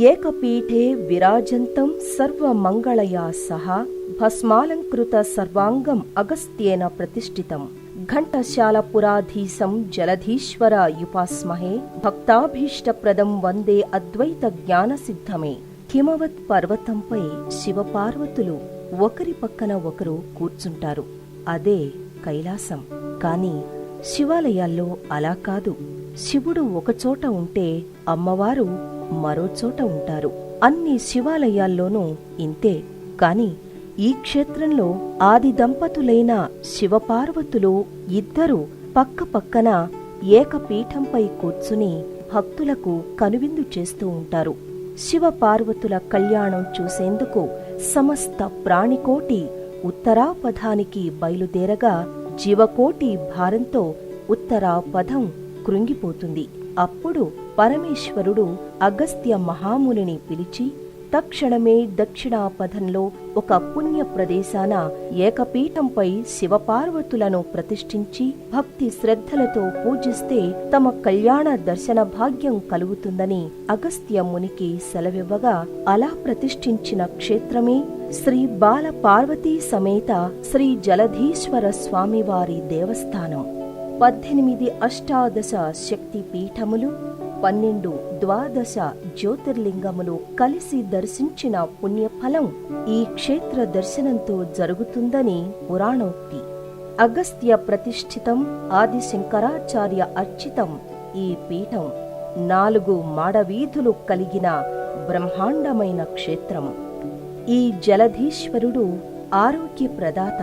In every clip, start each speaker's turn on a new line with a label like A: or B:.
A: ఏకపీఠే విరాజంతం సర్వమంగళయా సహ భస్మాలంకృత సర్వాంగం అగస్త్యేన ప్రతిష్ఠితం ఘంటశాలపురాధీశం జలధీశ్వర యుపాస్మహే భక్తాభీష్టప్రదం వందే అద్వైత జ్ఞానసిద్ధమే. హిమవత్ పర్వతంపై శివపార్వతులు ఒకరి పక్కన ఒకరు కూర్చుంటారు. అదే కైలాసం. కాని శివాలయాల్లో అలా కాదు. శివుడు ఒకచోట ఉంటే అమ్మవారు మరోచోట ఉంటారు. అన్ని శివాలయాల్లోనూ ఇంతే. కాని ఈ క్షేత్రంలో ఆది దంపతులైన శివపార్వతులు ఇద్దరు పక్క పక్కన ఏకపీఠంపై కూర్చుని భక్తులకు కనువిందు చేస్తూ ఉంటారు. శివపార్వతుల కళ్యాణం చూసేందుకు సమస్త ప్రాణికోటి ఉత్తరాపథానికి బయలుదేరగా జీవకోటి భారంతో ఉత్తరాపథం కృంగిపోతుంది. అప్పుడు పరమేశ్వరుడు అగస్త్య మహామునిని పిలిచి తక్షణమే దక్షిణాపథంలో ఒక పుణ్య ప్రదేశాన ఏకపీఠంపై శివపార్వతులను ప్రతిష్ఠించి భక్తి శ్రద్ధలతో పూజిస్తే తమ కళ్యాణ దర్శన భాగ్యం కలుగుతుందని అగస్త్య మునికి సెలవివ్వగా అలా ప్రతిష్ఠించిన క్షేత్రమే శ్రీ బాల పార్వతీ సమేత శ్రీ జలధీశ్వర స్వామివారి దేవస్థానం. 18 అష్టాదశ శక్తి పీఠములు, 12 ద్వాదశ జ్యోతిర్లింగములు కలిసి దర్శించిన పుణ్యఫలం ఈ క్షేత్ర దర్శనంతో జరుగుతుందని పురాణోక్తి. అగస్త్య ప్రతిష్ఠితం, ఆది శంకరాచార్య అర్చితం ఈ పీఠం 4 మాడవీధులు కలిగిన బ్రహ్మాండమైన క్షేత్రం. ఈ జలధీశ్వరుడు ఆరోగ్య ప్రదాత.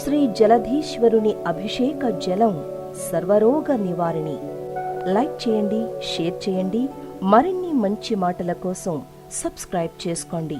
A: శ్రీ జలధీశ్వరుని అభిషేక జలం సర్వరోగ నివారిణి. లైక్ చేయండి, షేర్ చేయండి. మరిన్ని మంచి మాటల కోసం సబ్స్క్రైబ్ చేసుకోండి.